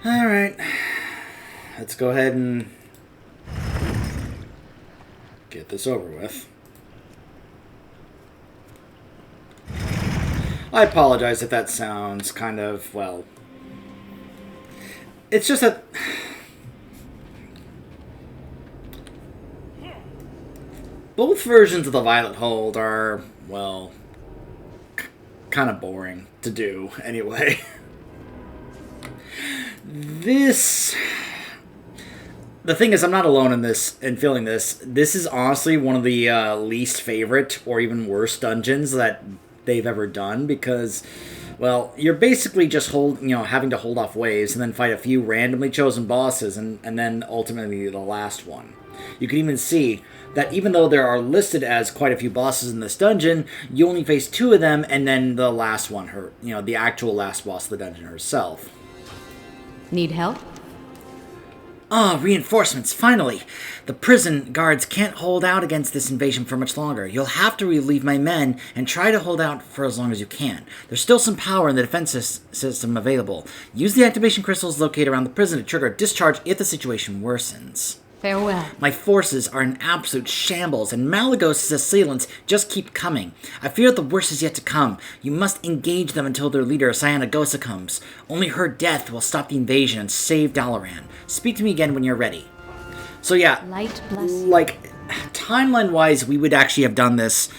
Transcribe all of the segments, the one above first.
Alright. Let's go ahead and get this over with. I apologize if that sounds kind of, well... It's just that... Both versions of the Violet Hold are, well... kind of boring to do, anyway. This... The thing is, I'm not alone in this, in feeling this. This is honestly one of the least favorite, or even worst dungeons that they've ever done, because, well, you're basically just having to hold off waves and then fight a few randomly chosen bosses, and then ultimately the last one. You can even see that even though there are listed as quite a few bosses in this dungeon, you only face 2 of them, and then the last one, the actual last boss of the dungeon herself. Need help? Ah, reinforcements, finally! The prison guards can't hold out against this invasion for much longer. You'll have to relieve my men and try to hold out for as long as you can. There's still some power in the defense system available. Use the activation crystals located around the prison to trigger a discharge if the situation worsens. Farewell. My forces are in absolute shambles, and Malagos' assailants just keep coming. I fear the worst is yet to come. You must engage them until their leader, Cyanagosa, comes. Only her death will stop the invasion and save Dalaran. Speak to me again when you're ready. So yeah, Light bless you. like, timeline-wise, we would actually have done this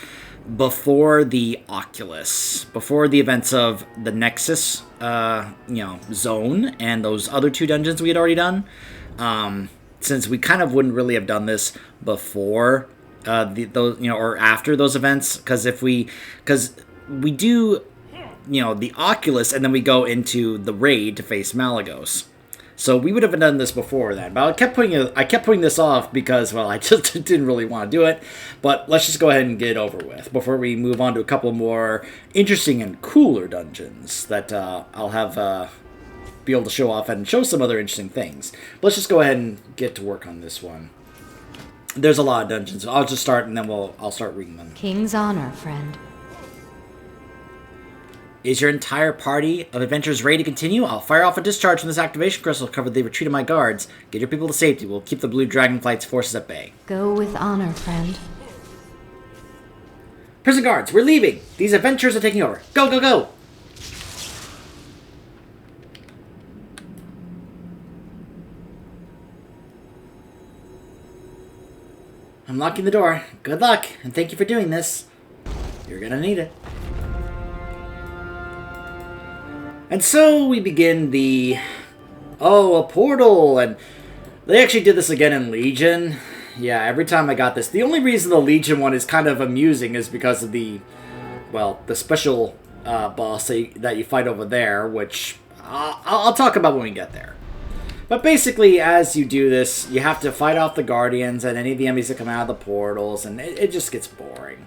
before the Oculus, before the events of the Nexus, zone, and those other 2 dungeons we had already done. Since we kind of wouldn't really have done this before or after those events, because we do, the Oculus, and then we go into the raid to face Malagos. So we would have done this before then, but I kept putting this off because, well, I just didn't really want to do it. But let's just go ahead and get it over with before we move on to a couple more interesting and cooler dungeons that I'll have be able to show off and show some other interesting things. But let's just go ahead and get to work on this one. There's a lot of dungeons. I'll just start and then I'll start reading them. King's honor, friend. Is your entire party of adventurers ready to continue? I'll fire off a discharge from this activation crystal to cover the retreat of my guards. Get your people to safety. We'll keep the Blue Dragonflight's forces at bay. Go with honor, friend. Prison guards, we're leaving. These adventurers are taking over. Go, go, go! I'm locking the door. Good luck, and thank you for doing this. You're gonna need it. And so we begin a portal, and they actually did this again in Legion. Yeah, every time I got this. The only reason the Legion one is kind of amusing is because of the special boss that you fight over there, which I'll talk about when we get there. But basically, as you do this, you have to fight off the Guardians and any of the enemies that come out of the portals, and it just gets boring.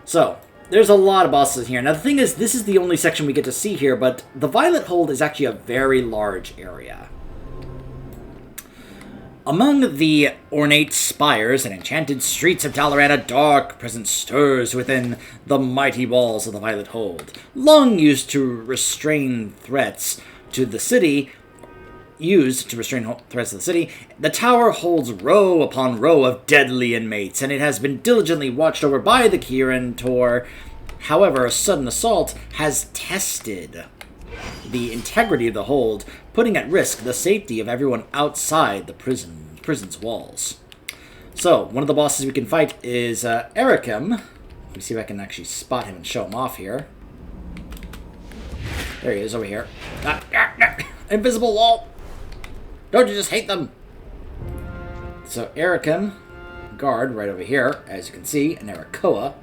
So, there's a lot of bosses here. Now, the thing is, this is the only section we get to see here, but the Violet Hold is actually a very large area. Among the ornate spires and enchanted streets of Dalaran, a dark presence stirs within the mighty walls of the Violet Hold. Long used to restrain threats to the city, the tower holds row upon row of deadly inmates, and it has been diligently watched over by the Kirin Tor. However, a sudden assault has tested the integrity of the hold, putting at risk the safety of everyone outside the prison's walls. So, one of the bosses we can fight is Erikim. Let me see if I can actually spot him and show him off here. There he is, over here. Invisible wall! Don't you just hate them? So, Erikim, guard right over here, as you can see, and Erikoa.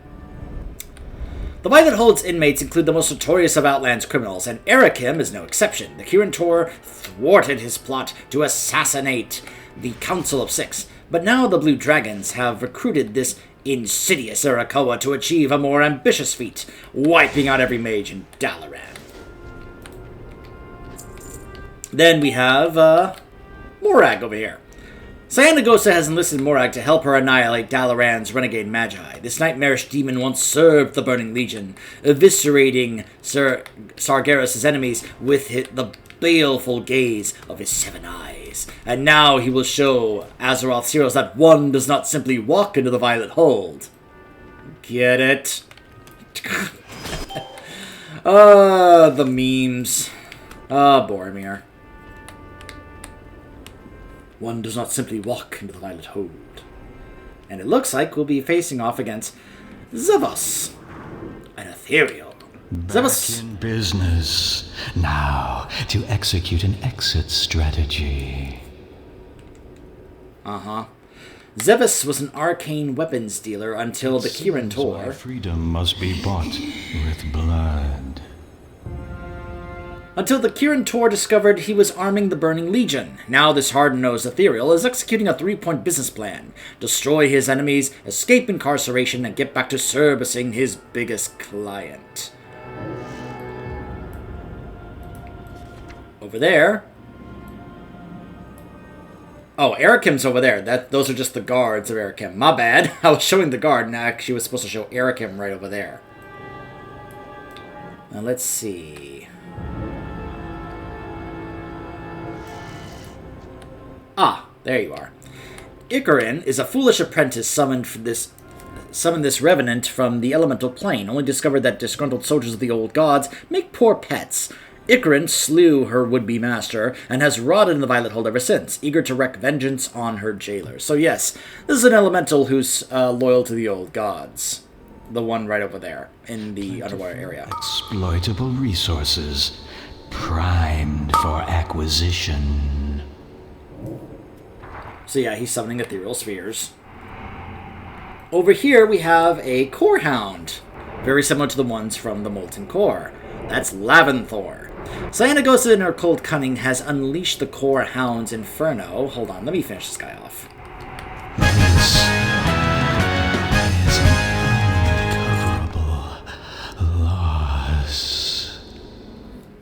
The Violet Hold's inmates include the most notorious of Outland's criminals, and Erikim is no exception. The Kirin Tor thwarted his plot to assassinate the Council of Six, but now the Blue Dragons have recruited this insidious Erikoa to achieve a more ambitious feat, wiping out every mage in Dalaran. Then we have, Morag over here. Cyanagosa has enlisted Morag to help her annihilate Dalaran's renegade magi. This nightmarish demon once served the Burning Legion, eviscerating Sargeras' enemies with the baleful gaze of his 7 eyes. And now he will show Azeroth's heroes that one does not simply walk into the Violet Hold. Get it? The memes. Boromir. One does not simply walk into the Violet Hold. And it looks like we'll be facing off against Zevas, an ethereal. Back in business. Now, to execute an exit strategy. Zevas was an arcane weapons dealer until the Kirin Seems my Tor. freedom must be bought with blood. Until the Kirin Tor discovered he was arming the Burning Legion. Now this hard-nosed ethereal is executing a 3-point business plan. Destroy his enemies, escape incarceration, and get back to servicing his biggest client. Over there. Oh, Erikim's over there. Those are just the guards of Erikim. My bad. I was showing the guard, and I actually was supposed to show Erikim right over there. Now let's see. Ah, there you are. Ikarin is a foolish apprentice summoned this revenant from the elemental plane, only discovered that disgruntled soldiers of the old gods make poor pets. Ikarin slew her would-be master, and has rotted in the Violet Hold ever since, eager to wreak vengeance on her jailer. So yes, this is an elemental who's loyal to the old gods. The one right over there, in the underwater area. Exploitable resources, primed for acquisition. So yeah, he's summoning ethereal spheres. Over here we have a core hound, very similar to the ones from the Molten Core. That's Laventhor. Cyanagos in her cold cunning has unleashed the core hound's inferno. Hold on, let me finish this guy off. This is an uncoverable loss.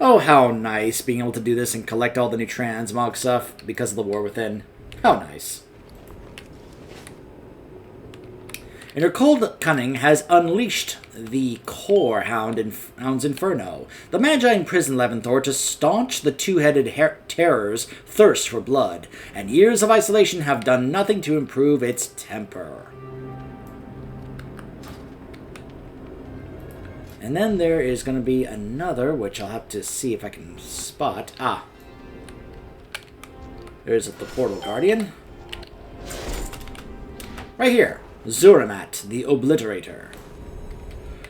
Oh, how nice being able to do this and collect all the new transmog stuff because of the war within. How nice. And her cold cunning has unleashed the core hound's inferno. The Magi imprison Laventhor to staunch the two-headed terror's thirst for blood, and years of isolation have done nothing to improve its temper. And then there is going to be another, which I'll have to see if I can spot. There's the Portal Guardian. Right here. Zuramat, the Obliterator.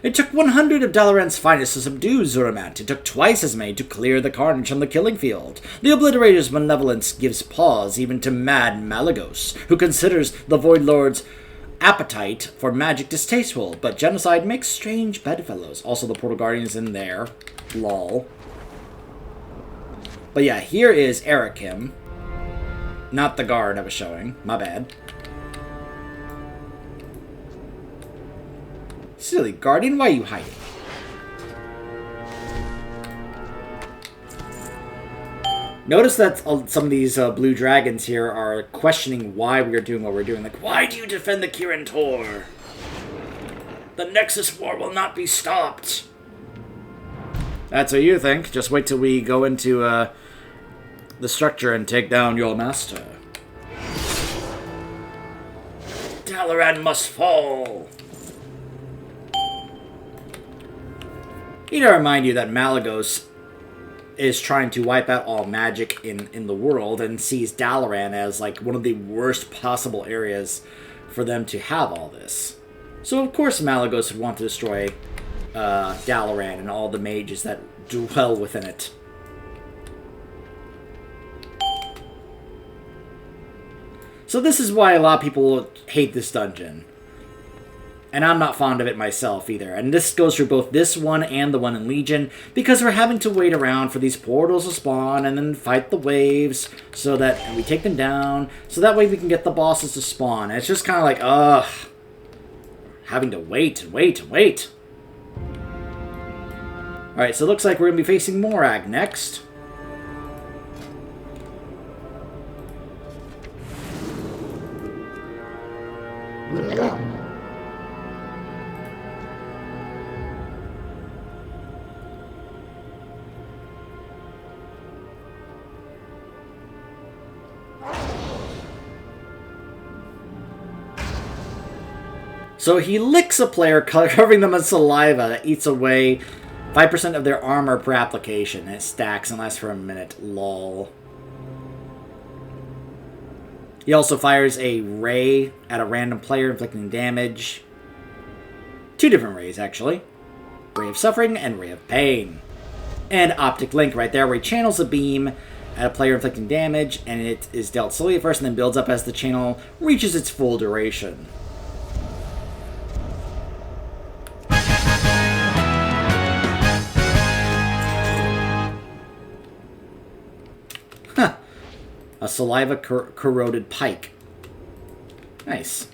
It took 100 of Dalaran's finest to subdue Zuramat. It took twice as many to clear the carnage on the killing field. The Obliterator's malevolence gives pause even to Mad Malagos, who considers the Void Lord's appetite for magic distasteful, but genocide makes strange bedfellows. Also, the Portal Guardian is in there. Lol. But yeah, here is Erikim. Not the guard I was showing. My bad. Silly Guardian, why are you hiding? Notice that some of these blue dragons here are questioning why we are doing what we're doing. Like, why do you defend the Kirin Tor? The Nexus War will not be stopped. That's what you think. Just wait till we go into the structure and take down your master. Dalaran must fall. Need to remind you that Malagos is trying to wipe out all magic in the world and sees Dalaran as like one of the worst possible areas for them to have all this. So of course Malagos would want to destroy Dalaran and all the mages that dwell within it. So this is why a lot of people hate this dungeon. And I'm not fond of it myself either. And this goes through both this one and the one in Legion, because we're having to wait around for these portals to spawn and then fight the waves so that and we take them down, so that way we can get the bosses to spawn. And it's just kind of like, ugh. Having to wait and wait and wait. Alright, so it looks like we're going to be facing Morag next. So he licks a player, covering them in saliva that eats away 5% of their armor per application. It stacks and lasts for a minute. Lol. He also fires a ray at a random player, inflicting damage. 2 different rays, actually. Ray of Suffering and Ray of Pain. And Optic Link right there, where he channels a beam at a player, inflicting damage, and it is dealt slowly at first and then builds up as the channel reaches its full duration. Huh. A saliva corroded pike. Nice.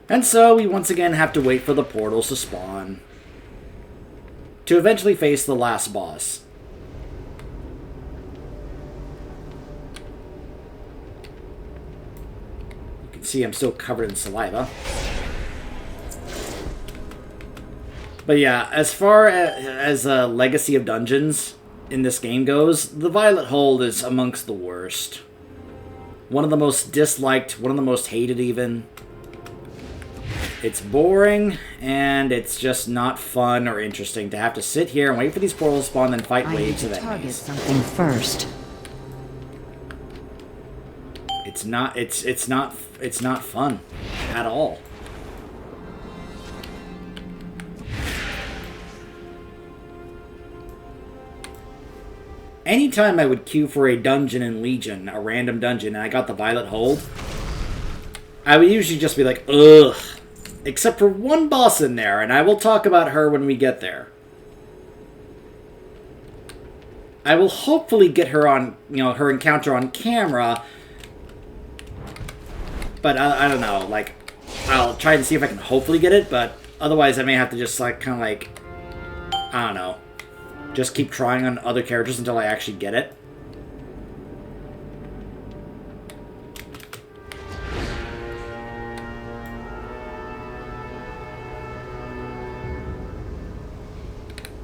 And so we once again have to wait for the portals to spawn, to eventually face the last boss. You can see I'm still covered in saliva. But yeah, as far as a legacy of dungeons in this game goes, the Violet Hold is amongst the worst. One of the most disliked, one of the most hated even. It's boring, and it's just not fun or interesting to have to sit here and wait for these portals to spawn and then fight waves of target enemies. something first. It's not fun at all. Anytime I would queue for a dungeon in Legion, a random dungeon, and I got the Violet Hold, I would usually just be like, ugh. Except for one boss in there, and I will talk about her when we get there. I will hopefully get her on, her encounter on camera. But I don't know, like, I'll try and see if I can hopefully get it, but otherwise I may have to just, like, kind of like, I don't know, just keep trying on other characters until I actually get it.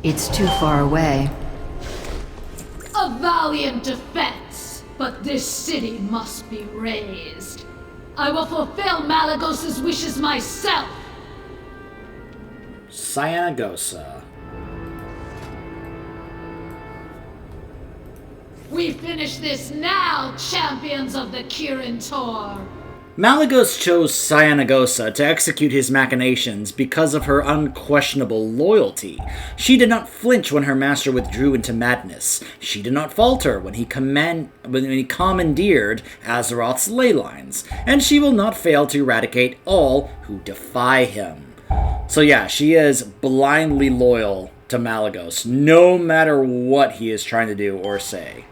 It's too far away. A valiant defense, but this city must be razed. I will fulfill Malagos's wishes myself. Cyanagosa. We finish this now, champions of the Kirin Tor. Malagos chose Cyanagosa to execute his machinations because of her unquestionable loyalty. She did not flinch when her master withdrew into madness. She did not falter when he commandeered Azeroth's ley lines. And she will not fail to eradicate all who defy him. So yeah, she is blindly loyal to Malagos, no matter what he is trying to do or say.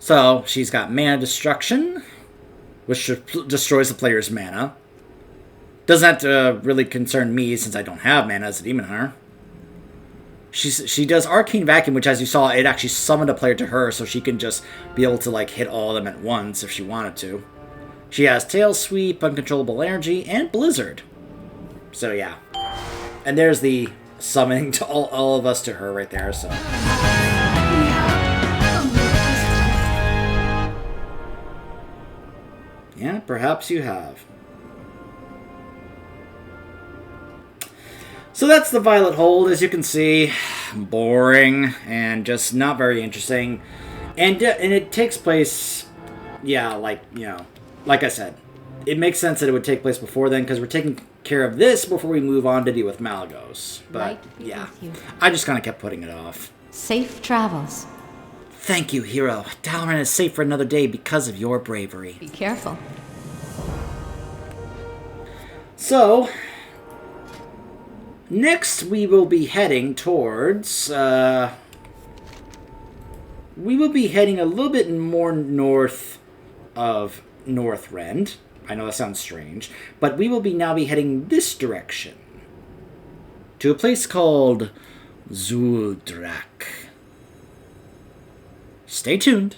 So, she's got Mana Destruction, which destroys the player's mana. Doesn't really concern me since I don't have mana as a Demon Hunter. She does Arcane Vacuum, which, as you saw, it actually summoned a player to her, so she can just be able to like hit all of them at once if she wanted to. She has Tail Sweep, Uncontrollable Energy, and Blizzard. So yeah. And there's the summoning to all of us to her right there, so... Yeah, perhaps you have. So that's the Violet Hold, as you can see. Boring and just not very interesting. And it takes place, yeah, like I said. It makes sense that it would take place before then, because we're taking care of this before we move on to deal with Malagos. But, yeah, I just kind of kept putting it off. Safe travels. Thank you, hero. Dalaran is safe for another day because of your bravery. Be careful. So, next we will be heading towards, we will be heading a little bit more north of Northrend. I know that sounds strange, but we will now be heading this direction. To a place called Zuldrak. Stay tuned.